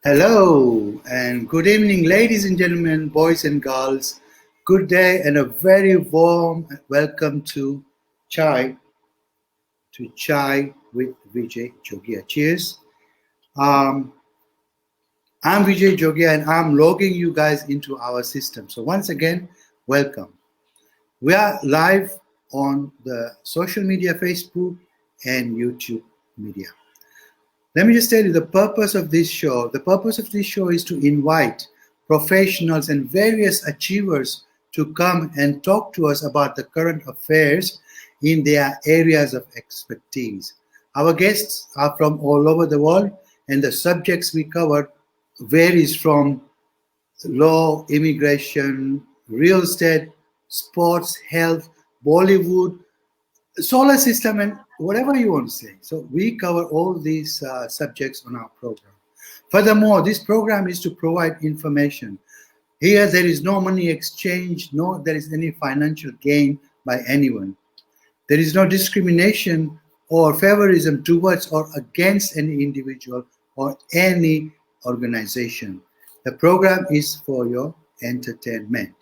Hello and good evening, ladies and gentlemen, boys and girls. Good day and a very warm welcome to Chai with Vijay Jogia. Cheers. I'm Vijay Jogia and I'm logging you guys into our system. So once again, welcome. We are live on the social media, Facebook and YouTube media. Let me just tell you the purpose of this show. The purpose of this show is to invite professionals and various achievers to come and talk to us about the current affairs in their areas of expertise. Our guests are from all over the world, and the subjects we cover varies from law, immigration, real estate, sports, health, Bollywood, solar system, and whatever you want to say. So we cover all these subjects on our program. Furthermore, this program is to provide information. Here there is no money exchange, no there is any financial gain by anyone. There is no discrimination or favorism towards or against any individual or any organization. The program is for your entertainment.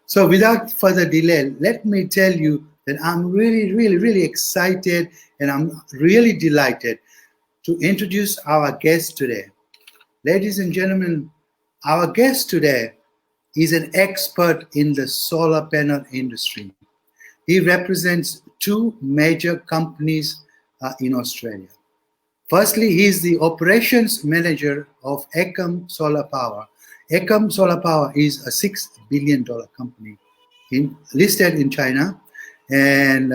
So without further delay, let me tell you that I'm really excited and I'm really delighted to introduce our guest today. Ladies and gentlemen, our guest today is an expert in the solar panel industry. He represents two major companies in Australia. Firstly, he is the operations manager of Ecom Solar Power. Ecom Solar Power is a $6 billion company listed in China. And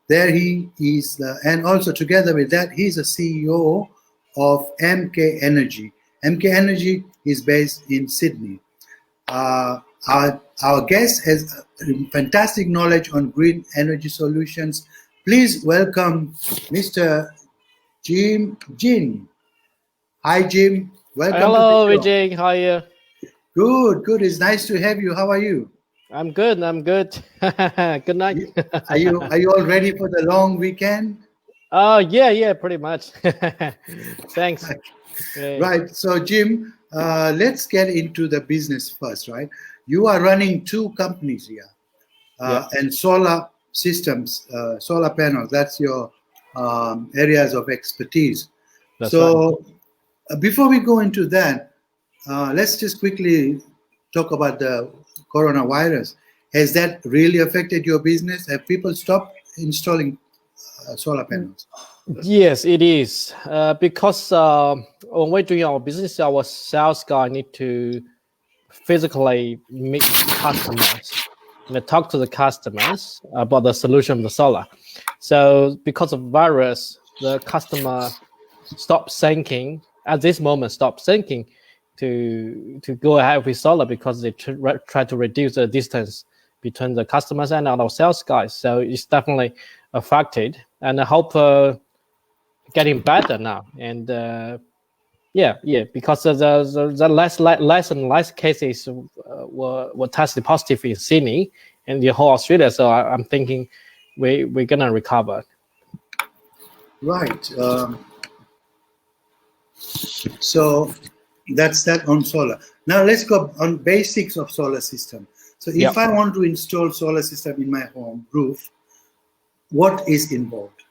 there he is, and also together with that, he's a CEO of MK Energy. MK Energy is based in Sydney. Our guest has fantastic knowledge on green energy solutions. Please welcome Mr. Jim Jin. Hi, Jim. Welcome. Hello, Vijay. How are you? Good. It's nice to have you. How are you? I'm good. Good night. Are you all ready for the long weekend? Yeah, pretty much. Thanks. Right. So, Jim, let's get into the business first, right? You are running two companies here, and solar systems, solar panels. That's your areas of expertise. That's right. Before we go into that, let's just quickly talk about the coronavirus. Has that really affected your business? Have people stopped installing solar panels? Yes, it is. Because when we're doing our business, our sales guy need to physically meet customers and talk to the customers about the solution of the solar. So because of virus, the customer stopped thinking at this moment. Stopped thinking to go ahead with solar because they try to reduce the distance between the customers and our sales guys. So it's definitely affected, and I hope getting better now. And because the less and less cases were tested positive in Sydney and the whole Australia. So I'm thinking we're gonna recover. Right. So that's that on solar. Now let's go on basics of solar system. So if I want to install solar system in my home roof, what is involved?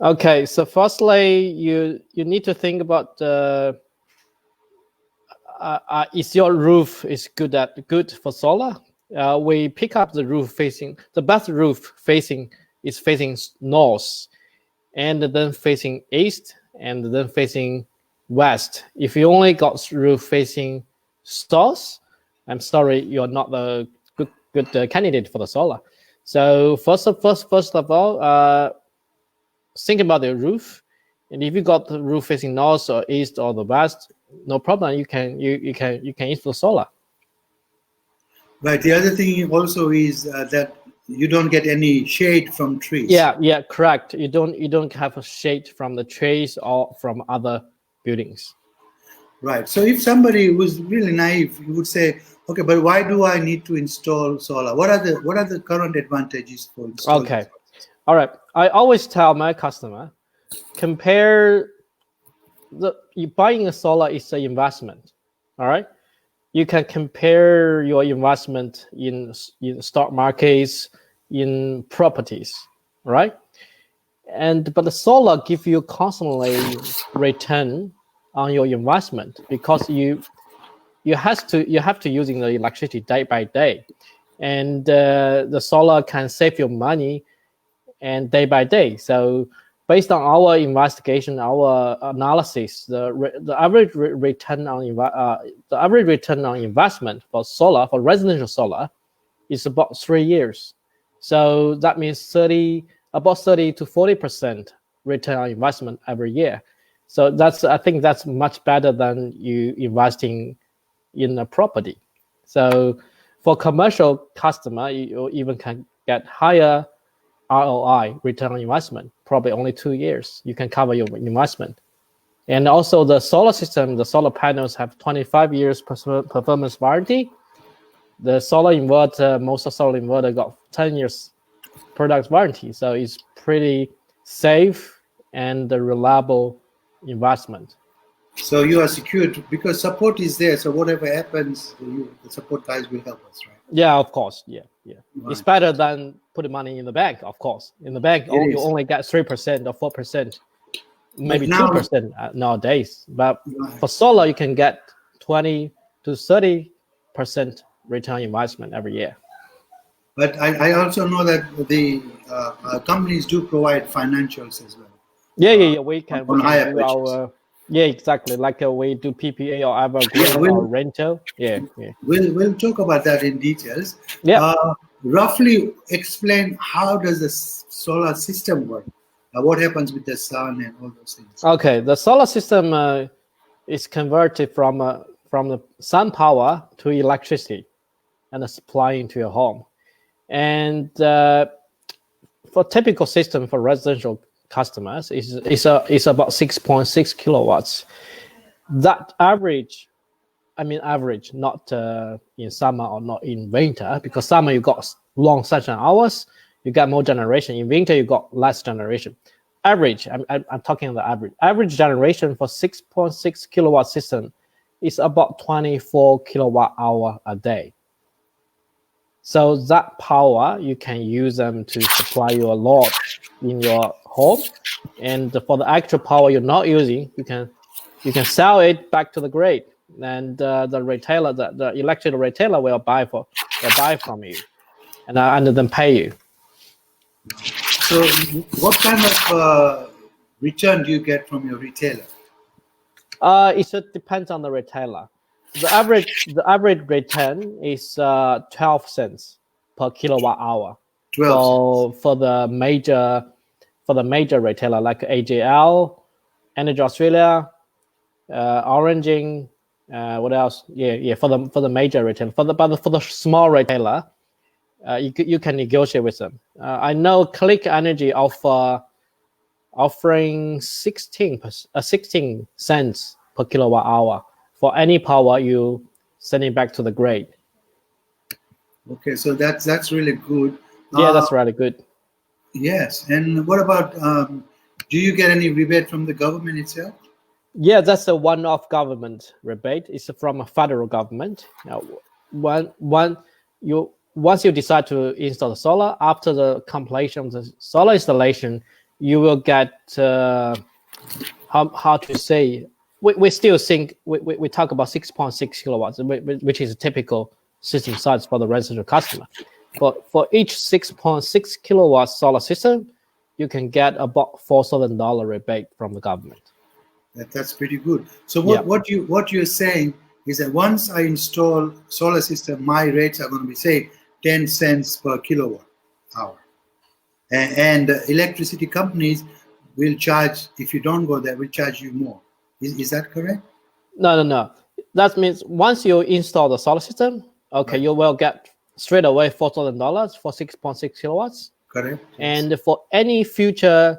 Okay, so firstly, you need to think about is your roof is good for solar? We pick up the best roof facing is facing north, and then facing east, and then facing west. If you only got roof facing south, I'm sorry, you're not the good candidate for the solar. So first of all, think about the roof, and if you got the roof facing north or east or the west, no problem. You can install solar. Right. The other thing also is that you don't get any shade from trees. Yeah, correct. You don't have a shade from the trees or from other buildings. Right. So if somebody was really naive, you would say, okay, but why do I need to install solar? What are the current advantages for installing? Okay. All right. I always tell my customer, buying a solar is an investment. All right. You can compare your investment in stock markets, in properties, right? But the solar give you constantly return on your investment, because you have to using the electricity day by day, and the solar can save you money and day by day. So based on our investigation, our analysis, the average return on investment for solar, for residential solar, is about 3 years. So that means about 30 to 40% return on investment every year. So I think that's much better than you investing in a property. So for commercial customer, you even can get higher ROI, return on investment, probably only 2 years. You can cover your investment. And also the solar system, the solar panels have 25 years performance warranty. The solar inverter, most of solar inverter got 10 years product warranty. So it's pretty safe and a reliable investment. So you are secured because support is there. So whatever happens, the support guys will help us, right? Yeah, of course. Yeah. Right. It's better than putting money in the bank, of course. In the bank, you only get 3% or 4%, maybe 2% nowadays. But for solar, you can get 20 to 30% return on investment every year. But I also know that the companies do provide financials as well. Yeah. We can do our exactly, like we do PPA or evergreen or rental. Yeah. We'll talk about that in details. Yeah. Roughly explain how does the solar system work? What happens with the sun and all those things? Okay, the solar system is converted from the sun power to electricity and supplying to your home. And for typical system for residential customers is about 6.6 kilowatts. That average, not in summer or not in winter, because summer you got long sunshine hours, you got more generation. In winter you got less generation. Average, I'm talking the average generation for 6.6 kilowatt system is about 24 kilowatt hour a day. So that power, you can use them to supply your load in your home. And for the actual power you're not using, you can sell it back to the grid. And the retailer, the electric retailer will buy from you, and then pay you. So what kind of return do you get from your retailer? It depends on the retailer. The average return is 12 cents per kilowatt hour. 12 for the major retailer like AJL, Energy Australia, Oranging, what else? Yeah. For the major retailer. For the small retailer, you can negotiate with them. I know Click Energy offering 16 cents per kilowatt hour for any power you sending back to the grid. Okay, so that's really good. Yeah, that's really good. Yes, and what about? Do you get any rebate from the government itself? Yeah, that's a one-off government rebate. It's from a federal government. Once you decide to install the solar, after the completion of the solar installation, you will get how to say. We still think we talk about 6.6 kilowatts, which is a typical system size for the residential customer. For each 6.6 kilowatt solar system, you can get about $4,000 rebate from the government. That's pretty good. So Yeah. what you're saying is that once I install solar system, my rates are going to be, say, 10 cents per kilowatt hour. And electricity companies will charge, if you don't go there, will charge you more. Is that correct? No. That means once you install the solar system, okay, Right. you will get straight away $4,000 for 6.6 kilowatts. Correct. Yes. And for any future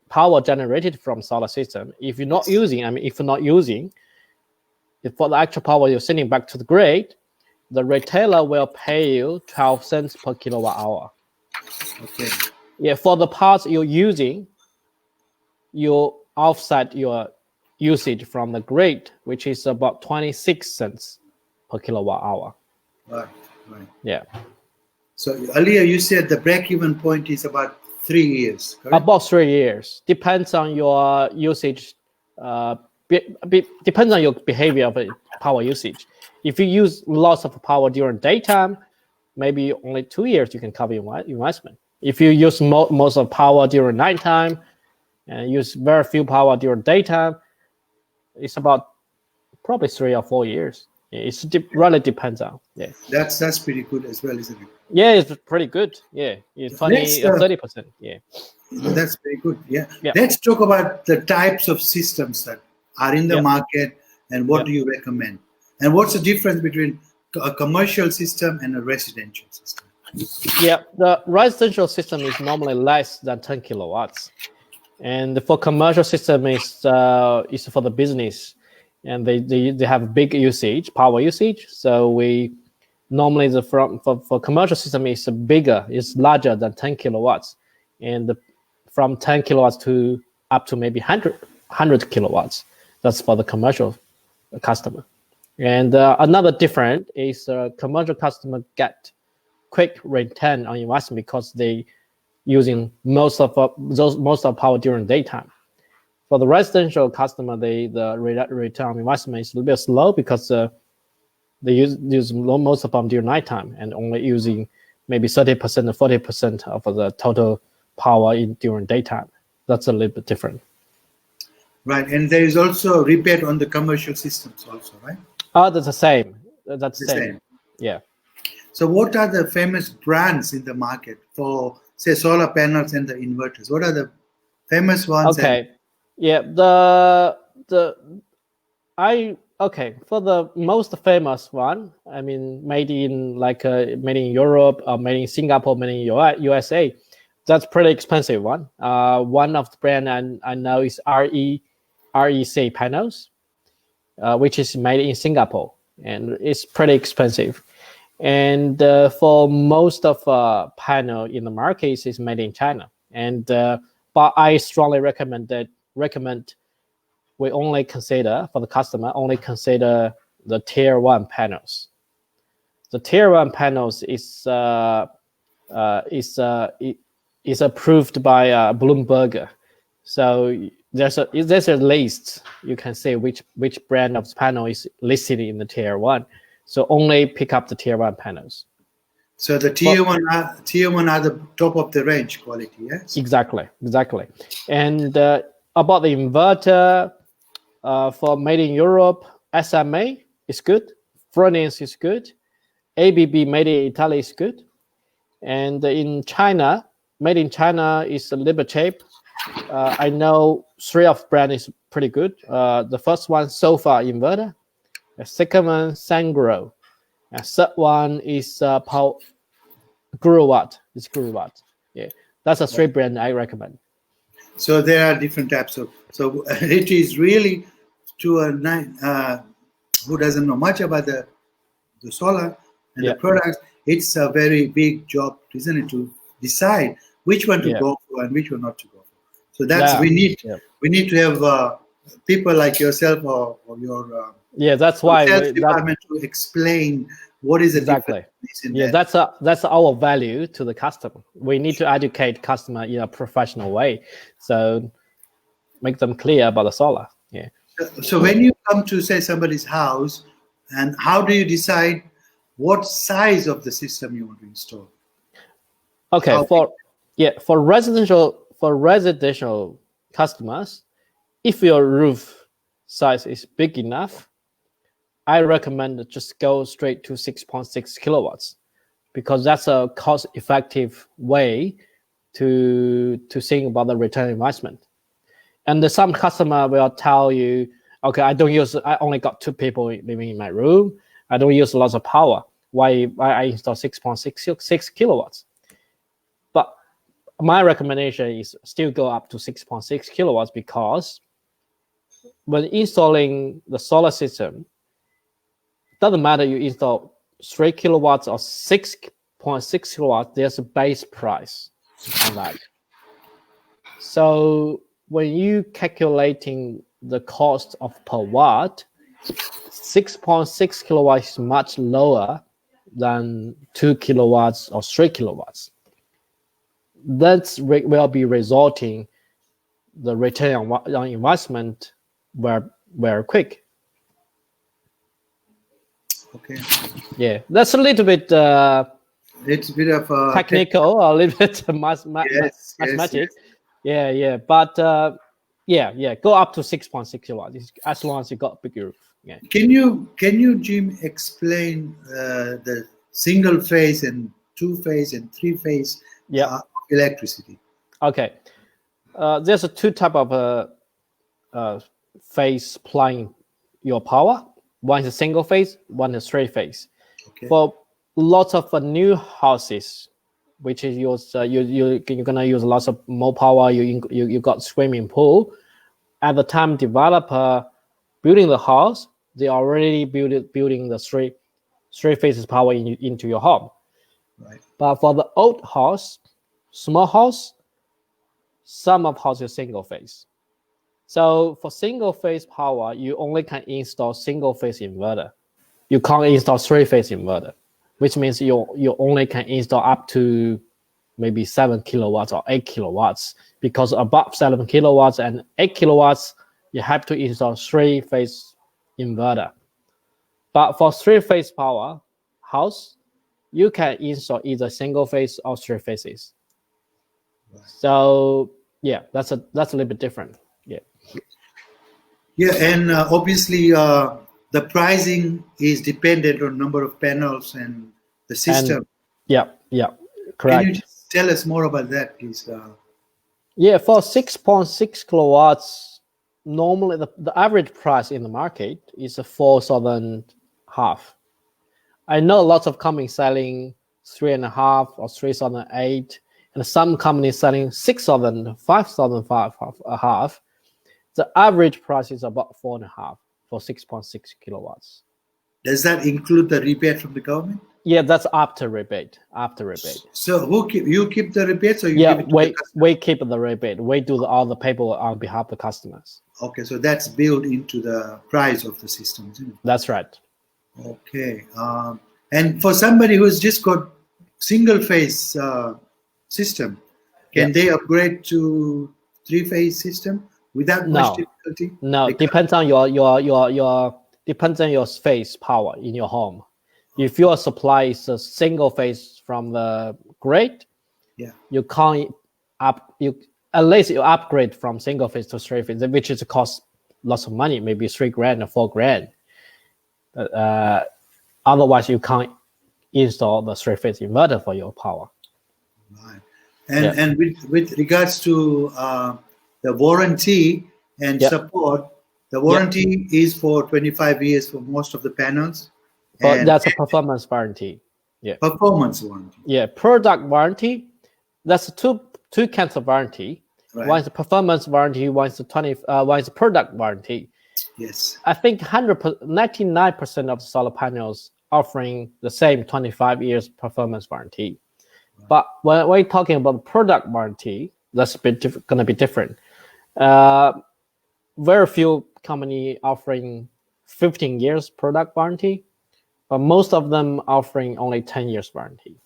power generated from solar system, if you're not using, if for the actual power you're sending back to the grid, the retailer will pay you 12 cents per kilowatt hour. Okay. Yeah, for the parts you're using, you offset your usage from the grid, which is about 26 cents per kilowatt hour. Right. Yeah. So earlier you said the break-even point is about 3 years, correct? About 3 years. Depends on your usage. Depends on your behavior of power usage. If you use lots of power during daytime, maybe only 2 years you can cover your investment. If you use most of power during nighttime and use very few power during daytime, it's about probably 3 or 4 years. It really depends on. Yeah. That's pretty good as well, isn't it? Yeah, it's pretty good. Yeah, it's 20 or 30%. Yeah. That's very good. Yeah. Yeah. Let's talk about the types of systems that are in the Yeah. market and what Yeah. do you recommend? And what's the difference between a commercial system and a residential system? Yeah, the residential system is normally less than 10 kilowatts, and for commercial system is for the business, and they have big usage, power usage. So we normally for commercial system is bigger, is larger than 10 kilowatts, and from 10 kilowatts to up to maybe 100 kilowatts. That's for the commercial customer. And another difference is commercial customer get quick return on investment because they using most of power during daytime. For the residential customer, the return on investment is a little bit slow because they use most of them during nighttime and only using maybe 30% or 40% of the total power during daytime. That's a little bit different. Right, and there is also a rebate on the commercial systems also, right? Oh, that's the same. That's The the same. same. Yeah. So what are the famous brands in the market for, say, solar panels and the inverters? What are the famous ones? Okay. Yeah. For the most famous one, I mean, made in Europe, or made in Singapore, made in USA. That's pretty expensive one. One of the brand I know is REC panels, which is made in Singapore, and it's pretty expensive. And for most of panel in the market is made in China. And but I strongly recommend we only consider for the customer the tier 1 panels. The tier 1 panels is approved by Bloomberg. So there's a list. You can say which brand of panel is listed in the tier 1. So only pick up the tier 1 panels. So the tier one are the top of the range quality, yes? Exactly. And about the inverter, for made in Europe, SMA is good. Furnace is good. ABB made in Italy is good. And in China, made in China is a little bit cheap. I know 3 of brand is pretty good. The first one, Sofa Inverter. The second one, Sangro. The third one is Guruwatt. It's Guruwatt. Yeah, that's a 3 brand I recommend. So there are different types of. So it is really to a who doesn't know much about the solar and the products. It's a very big job, isn't it, to decide which one to go for and which one not to go for. So that's we need to have people like yourself or your that's why sales department to explain what is the difference in that. That's our value to the customer. We need to educate customer in a professional way, so make them clear about the solar. So when you come to, say, somebody's house, and how do you decide what size of the system you want to install. Okay, How for residential customers, if your roof size is big enough, I recommend just go straight to 6.6 kilowatts, because that's a cost-effective way to think about the return investment. And some customer will tell you, okay, I only got 2 people living in my room. I don't use lots of power. Why I install 6.6 kilowatts? But my recommendation is still go up to 6.6 kilowatts, because when installing the solar system, doesn't matter you install 3 kilowatts or 6.6 kilowatts, there's a base price on that. So when you calculating the cost of per watt, 6.6 kilowatts is much lower than 2 kilowatts or 3 kilowatts. That will be resulting the return on investment very quick. Okay. Yeah, that's a little bit It's a bit of a technical, a little bit mathematic. Yeah. But go up to 6.6 kilowatts as long as you got a big roof. Yeah. Can you, Jim, explain the single phase and 2-phase and 3-phase electricity? Okay. There's a 2 type of phase supplying your power. One is a single phase, one is 3-phase. Okay. For lots of new houses, which is you're gonna use lots of more power. You got swimming pool. At the time developer building the house, they already building the 3 phases power into your home. Right. But for the old house, small house, some of house is single phase. So for single phase power, you only can install single phase inverter. You can't install 3-phase inverter, which means you only can install up to maybe 7 kilowatts or 8 kilowatts, because above 7 kilowatts and 8 kilowatts, you have to install 3-phase inverter. But for 3-phase power house, you can install either single phase or 3 phases. Right. So yeah, that's a little bit different. Yeah, and obviously the pricing is dependent on number of panels and the system. And, yeah, correct. Can you just tell us more about that, please? Yeah, for 6.6 kilowatts, normally the average price in the market is 4,500. I know lots of companies selling 3,500 or 3,800, and some companies selling 6,000, 5,500. The average price is about 4,500 for 6.6 kilowatts. Does that include the rebate from the government? Yeah, that's after rebate. So you keep the rebate, or you give it to the customer? We keep the rebate. We do all the paperwork on behalf of the customers. Okay, so that's built into the price of the system, isn't it? That's right. Okay, and for somebody who's just got single phase system, can they upgrade to 3-phase system without much difficulty? No, depends on your phase power in your home. If your supply is a single phase from the grid, you can't unless you upgrade from single phase to 3-phase, which is cost lots of money, maybe $3,000 or $4,000. Otherwise, you can't install the 3-phase inverter for your power. Right. And with regards to the warranty and support, the warranty is for 25 years for most of the panels. But that's a performance warranty. Yeah. Performance warranty. Yeah. Product warranty. That's two kinds of warranty. Right. One is the performance warranty. One is the product warranty. Yes. I think 99% of the solar panels offering the same 25 years performance warranty. Right. But when we're talking about product warranty, that's going to be different. Very few company offering 15 years product warranty, but most of them offering only 10 years warranty.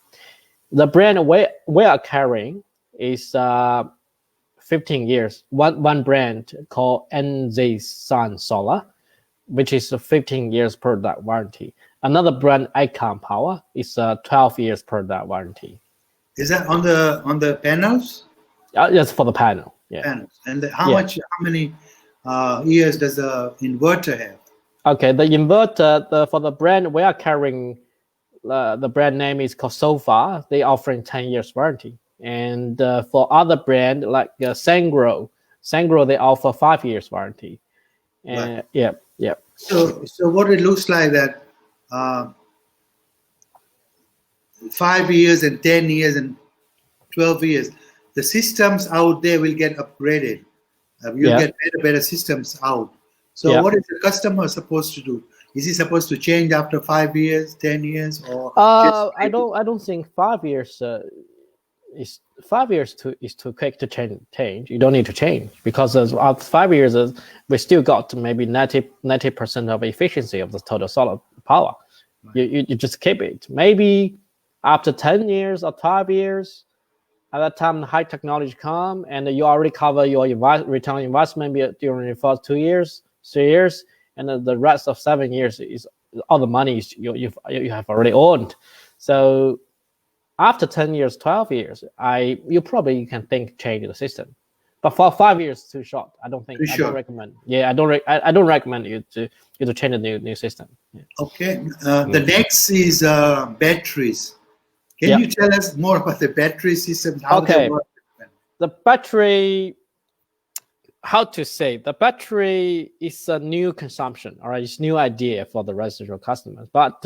The brand we are carrying is 15 years. One brand called NZ Sun Solar, which is a 15 years product warranty. Another brand, Icon Power, is a 12 years product warranty. Is that on the panels? Yes, for the panel. Yeah. Panels. And how many years does the inverter have? Okay, the inverter for the brand we are carrying, the brand name is called Sofa. They offering 10 years warranty. And for other brand like Sangro, they offer 5 years warranty. And Right. yeah. So what it looks like that 5 years and 10 years and 12 years, the systems out there will get upgraded. You'll get better systems out. So what is the customer supposed to do? Is he supposed to change after 5 years, 10 years, or? I don't think 5 years is 5 years is too quick to change. You don't need to change because after 5 years, we still got maybe 90% of efficiency of the total solar power. Right. You just keep it. Maybe after 10 years or 12 years, at that time, high technology come and you already cover your return on investment during the first 2 years, 3 years, and then the rest of 7 years is all the money you have already earned. So after 10 years, 12 years, you probably can think change the system. But for 5 years, too short. I don't recommend. I don't recommend you to change the new system. Yeah. Okay. The next is batteries. Can you tell us more about the battery systems? How they work? The battery, how to say, the battery is a new consumption, all right? It's new idea for the residential customers. But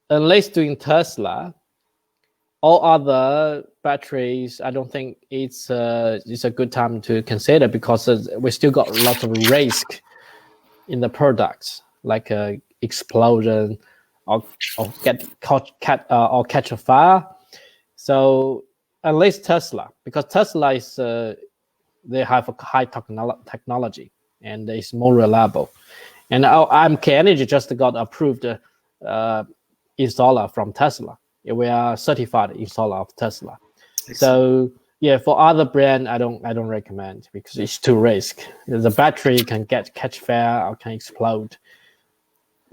unless doing Tesla, all other batteries, I don't think it's a good time to consider because we still got lots of risk in the products, like explosion, or catch a fire. So unless Tesla, because Tesla is they have a high technology and it's more reliable. And IMK Energy just got approved installer from Tesla. We are certified installer of Tesla. Excellent. So yeah, for other brand, I don't recommend because it's too risk. The battery can catch fire or can explode.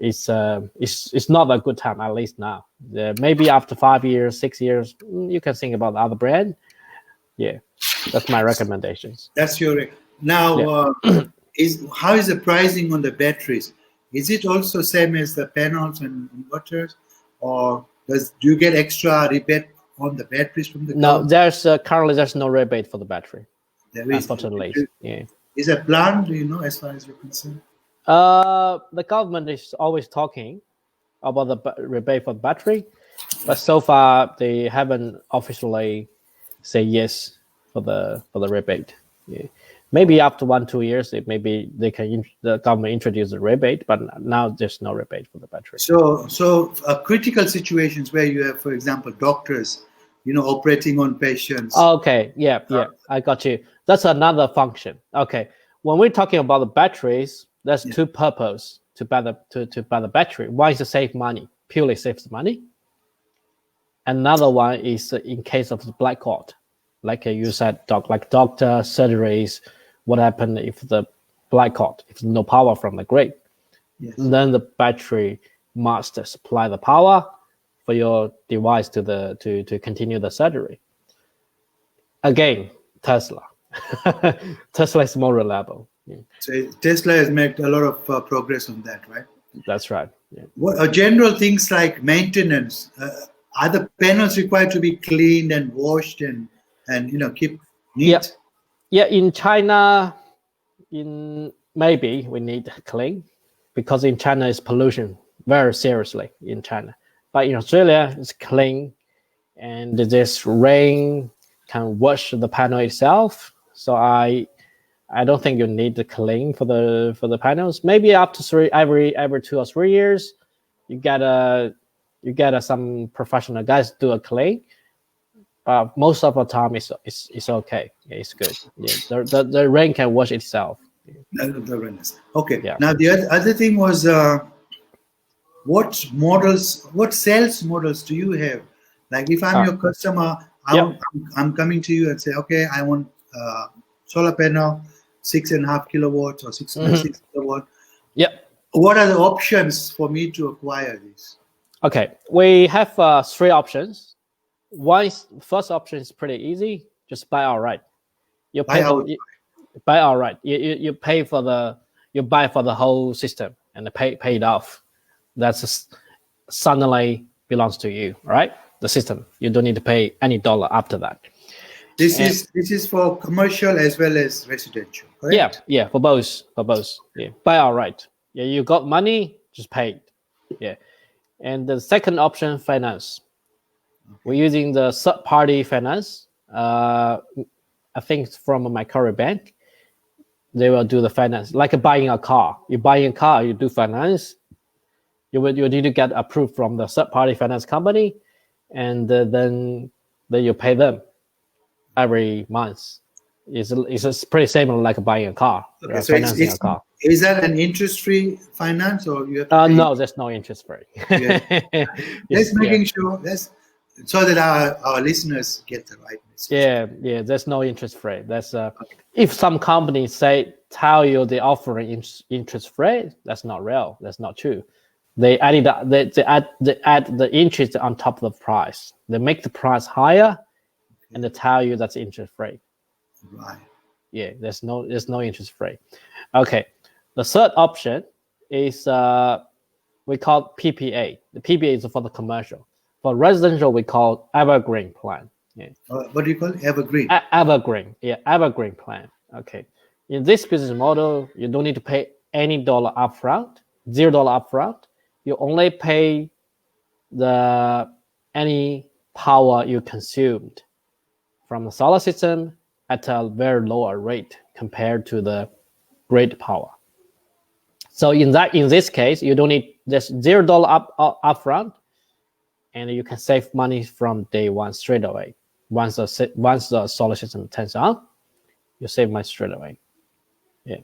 It's not a good time, at least now. Maybe after 5 years, 6 years, you can think about the other brand. Yeah, that's my recommendations. That's your now. How is the pricing on the batteries? Is it also same as the panels and inverters, or do you get extra rebate on the batteries from the government? No, currently there's no rebate for the battery. There is, unfortunately. Yeah. Is it planned? Do you know, as far as you're concerned? The government is always talking about the rebate for the battery, but so far they haven't officially say yes for the rebate. Yeah. Maybe after 1-2 years, the government introduce the rebate, but now there's no rebate for the battery. So critical situations where you have, for example, doctors, operating on patients. Okay, yeah, I got you. That's another function. Okay, when we're talking about the batteries, there's two purposes to buy the battery. One is to save money, purely saves money. Another one is in case of the blackout, like you said, like doctor surgeries. What happened if the blackout, if no power from the grid? Yes. Then the battery must supply the power for your device to continue the surgery. Again, Tesla. Tesla is more reliable. Yeah. So Tesla has made a lot of progress on that, right? That's right. Yeah. What general things like maintenance? Are the panels required to be cleaned and washed and keep neat? Yeah, in China, maybe we need clean because in China it's pollution very seriously in China. But in Australia it's clean, and this rain can wash the panel itself. So I don't think you need to clean for the panels. Maybe after every 2 or 3 years, you get some professional guys do a clean. But most of the time, it's okay. Yeah, it's good. Yeah, the rain can wash itself. Okay. Yeah. Now the other thing was, what sales models do you have? Like if I'm your customer, I'm coming to you and say, okay, I want solar panel, 6.5 kilowatts or 6.6 kilowatt. Yeah. What are the options for me to acquire this? Okay, we have 3 options. First option is pretty easy. Just buy outright. You pay buy outright. You pay for you buy for the whole system and pay it off. That's suddenly belongs to you, right? The system. You don't need to pay any dollar after that. This is for commercial as well as residential, correct? Yeah, for both. Yeah, buy outright. Yeah, you got money, just pay it. Yeah, and the second option, finance. We're using the third-party finance. I think it's from my current bank. They will do the finance, like buying a car. You buy a car, you do finance. You need to get approved from the third-party finance company, and then you pay them every month. It's pretty similar like buying a car. Okay, so financing a car. Is that an interest-free finance, or you have to pay? No, there's no interest free. Just making sure so that our listeners get the right message. Yeah. There's no interest free. That's if some companies tell you they're offering interest free, that's not real. That's not true. They add the interest on top of the price. They make the price higher, and they tell you that's interest free. Right. Yeah, there's no interest free. Okay, the third option is we call PPA. The PPA is for the commercial. For residential, we call evergreen plan. Yeah. What do you call it? Evergreen? Evergreen. Yeah, evergreen plan. Okay. In this business model, you don't need to pay any dollar upfront, $0 upfront. You only pay any power you consumed from the solar system at a very lower rate compared to the grid power. So in this case, you don't need this $0 upfront, and you can save money from day one straight away. Once the solar system turns on, you save money straight away. Yeah.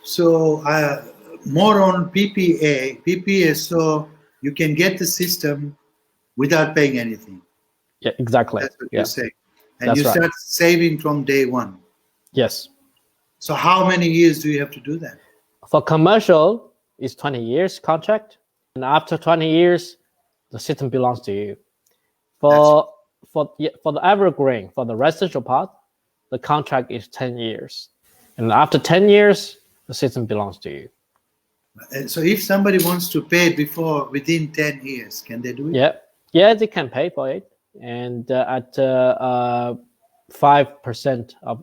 So more on PPA. PPA, so you can get the system without paying anything. Yeah, exactly. That's what you're saying. And That's you start saving from day one. Yes. So how many years do you have to do that? For commercial, it's 20 years contract, and after 20 years, the system belongs to you. For the evergreen, for the residential part, the contract is 10 years, and after 10 years, the system belongs to you. And so if somebody wants to pay within 10 years, can they do it? Yeah, they can pay for it, and at 5% of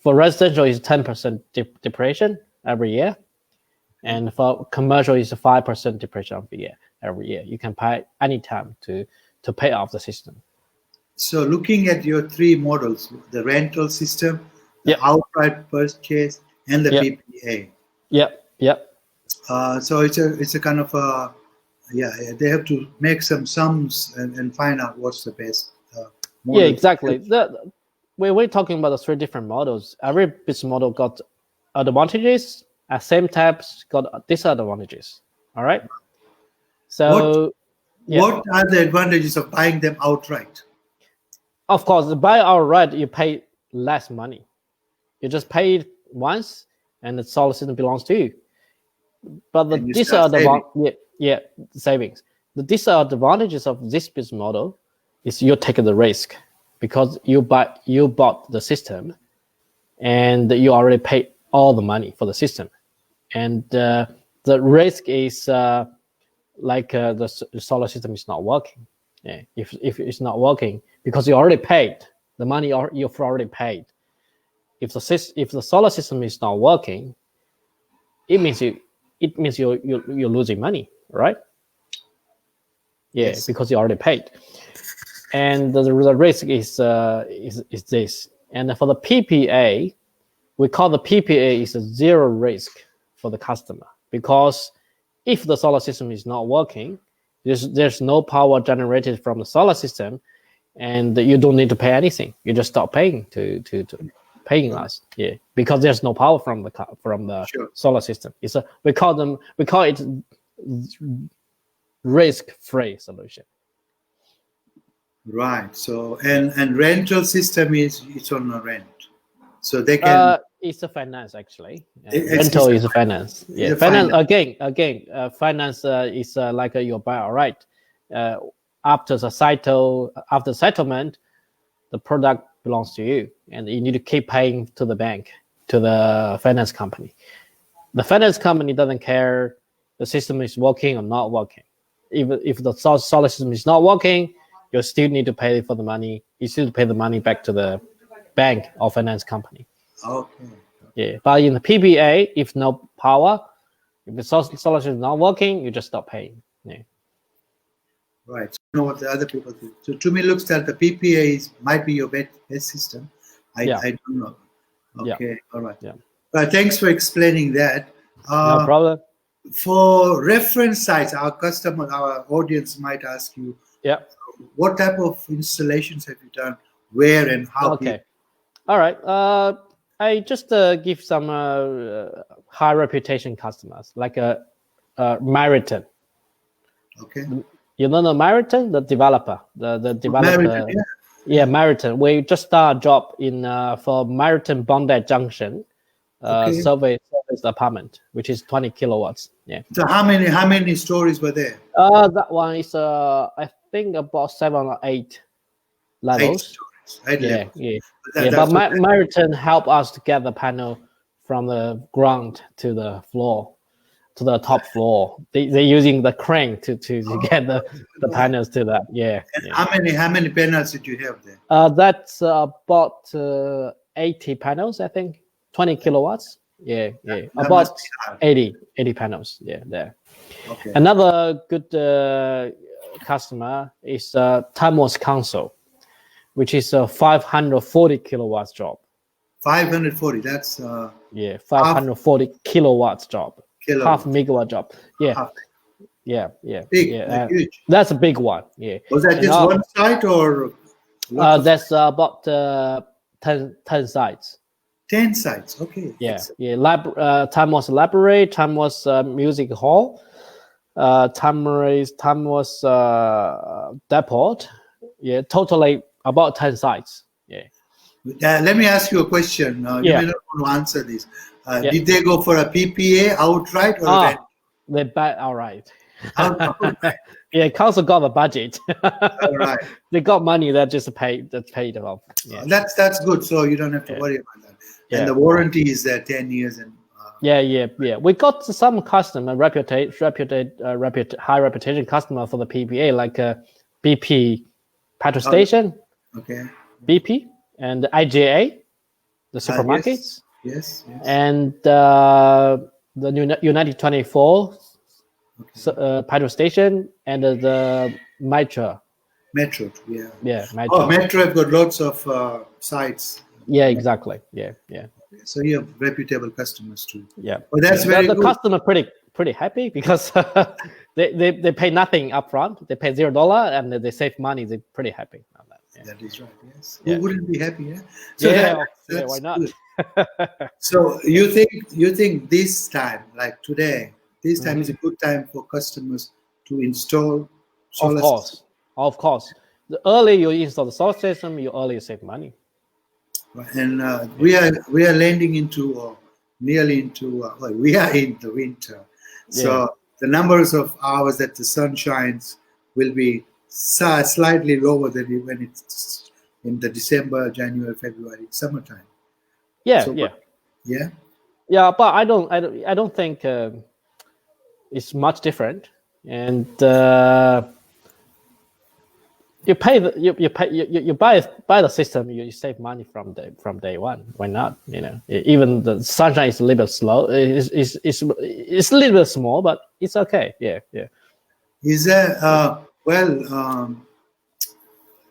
for residential is 10% depreciation every year, and for commercial is 5% depreciation every year. You can pay any time to pay off the system. So looking at your 3 models, the rental system, the outright purchase, and the PPA. Yep. So it's a kind of they have to make some sums and find out what's the best model. Yeah, exactly. We're talking about the 3 different models. Every business model got advantages, at same time got disadvantages. All right. So what are the advantages of buying them outright? Of course, buy outright, you pay less money. You just pay it once, and the solar system belongs to you. But the savings. The disadvantages of this business model is you take the risk because you bought the system, and you already paid all the money for the system, and the risk is the solar system is not working. Yeah, if it's not working because you already paid the money, you've already paid. If the solar system is not working, it means you're losing money, right? Yeah, yes. Because you already paid, and the risk is this. And for the PPA, we call the PPA is a 0 risk for the customer, because if the solar system is not working, there's no power generated from the solar system, and you don't need to pay anything. You just stop paying to paying us. Yeah, because there's no power from the solar system. We call it risk-free solution. Right. So and rental system it's on a rent, so they can It's a finance actually. It's Rental is a finance. Yeah, a finance finance. again. Finance is like your buy. All right. After settlement, the product belongs to you, and you need to keep paying to the bank, to the finance company. The finance company doesn't care the system is working or not working. Even if the solar system is not working, you still need to pay for the money. You still pay the money back to the bank or finance company. Okay. Yeah, but in the PPA, if no power, if the solar system is not working, you just stop paying. Yeah. Right. So I know what the other people do. So to me, looks that the PPA might be your best system. I don't know. Okay. Yeah. All right. Yeah. Thanks for explaining that. No problem. For reference sites, our audience might ask you, Yeah. what type of installations have you done, where and how big? Okay. All right. I just give some high reputation customers like a Meriton. Okay. You know the Meriton, the developer, the developer. Meriton, yeah. Yeah, Meriton. We just start a job in for Meriton Bondi Junction, Okay. service apartment, which is 20 kilowatts. Yeah. So how many stories were there? That one is I think about 7 or 8 levels. 8 Yeah, levels. yeah. But But Meriton help us to get the panel from the ground to the floor, to the top floor. They're using the crane to get the panels to that. Yeah. And how many panels did you have there? That's about 80 panels, I think. 20 kilowatts. Yeah. That About must be hard. 80 panels. Yeah, there. Okay. Another good customer is Tamworth Council, which is a 540 kilowatts job. 540. That's 540 kilowatts job. kilowatt. Half megawatt job. Yeah. Half. Yeah. Big, Yeah. huge. That's a big one. Yeah. Was that just one site or? That's about 10 sites. 10 sites. Okay. Yeah. Excellent. Yeah. Tamworth Library, Tamworth Music Hall, Tamworth Depot. Yeah. Totally about 10 sites. Yeah. Let me ask you a question. You may not want to answer this. Did they go for a PPA outright or rent? They buy outright. Outright. Yeah, council got the budget. All right. They got money that just paid it off. Yeah. That's good. So you don't have to worry about that. Yeah. And the warranty is 10 years. And Yeah. We got some customer high reputation customer for the PPA, like BP petrol station. Okay. BP and IGA, the supermarkets. Yes. And the United 24 petrol station and the Metro. Metro, yeah. Yeah, Metro. Oh, Metro have got lots of sites. Yeah, exactly. Yeah. So you have reputable customers too. Yeah. Well, that's very the good. customer pretty happy because they pay nothing upfront. They pay $0 and they save money. They're pretty happy on that. Yeah. That is right. Yes. Yeah. Who wouldn't be happy? Yeah. So that's why not? Good. So you think this time, like today, this time is a good time for customers to install solar system? Of course. The earlier you install the solar system, you earlier save money. And we are landing into nearly into we are in the winter, so the numbers of hours that the sun shines will be slightly lower than when it's in the December, January, February, summertime. Yeah. But I don't think it's much different, and you buy the system, you save money from day one. Why not? Even the sunshine is a little bit slow. It's a little bit small, but it's okay. Yeah. Is there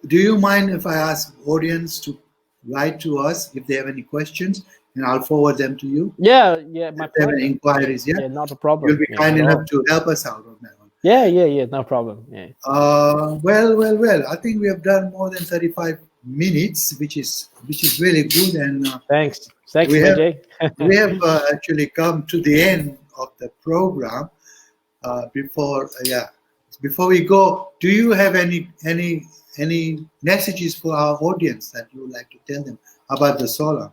do you mind if I ask audience to write to us if they have any questions, and I'll forward them to you? Yeah. If they have any inquiries, Yeah, not a problem. You'll be kind enough to help us out on that one. Yeah, no problem. Yeah. Well. I think we have done more than 35 minutes, which is really good. And thanks, we Vijay. We have actually come to the end of the program. Before we go, do you have any messages for our audience that you would like to tell them about the solar?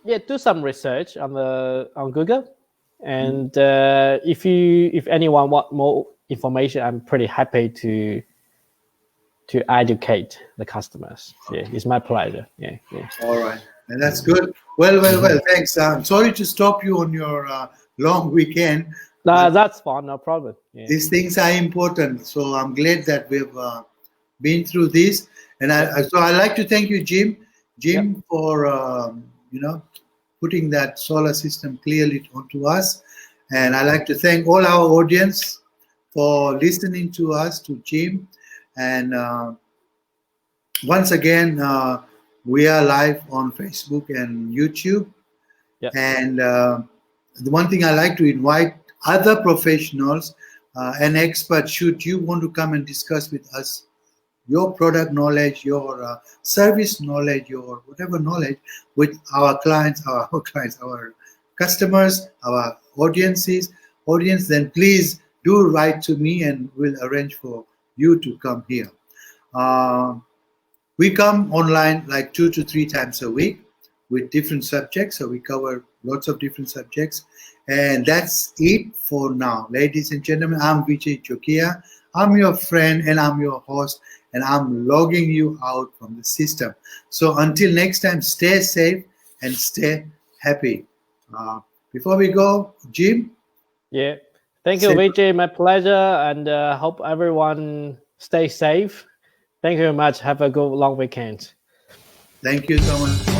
Yeah, do some research on Google, and if anyone want more information, I'm pretty happy to educate the customers. Yeah, it's my pleasure. Yeah. All right, and that's good. Well. Thanks. I'm sorry to stop you on your long weekend. That's fine, no problem. Yeah. These things are important, so I'm glad that we've been through this. And so I'd like to thank you, Jim, for putting that solar system clearly onto us. And I'd like to thank all our audience for listening to us, to Jim. And once again, we are live on Facebook and YouTube. Yep. And the one thing I like to invite other professionals and experts, should you want to come and discuss with us your product knowledge, your service knowledge, your whatever knowledge with our clients, our customers, our audience, then please do write to me and we'll arrange for you to come here. We come online like 2 to 3 times a week with different subjects, so we cover lots of different subjects. And that's it for now. Ladies and gentlemen, I'm Vijay Jogia. I'm your friend and I'm your host, and I'm logging you out from the system. So until next time, stay safe and stay happy. Before we go, Jim? Yeah. Thank you, Vijay. My pleasure, and hope everyone stay safe. Thank you very much. Have a good long weekend. Thank you so much.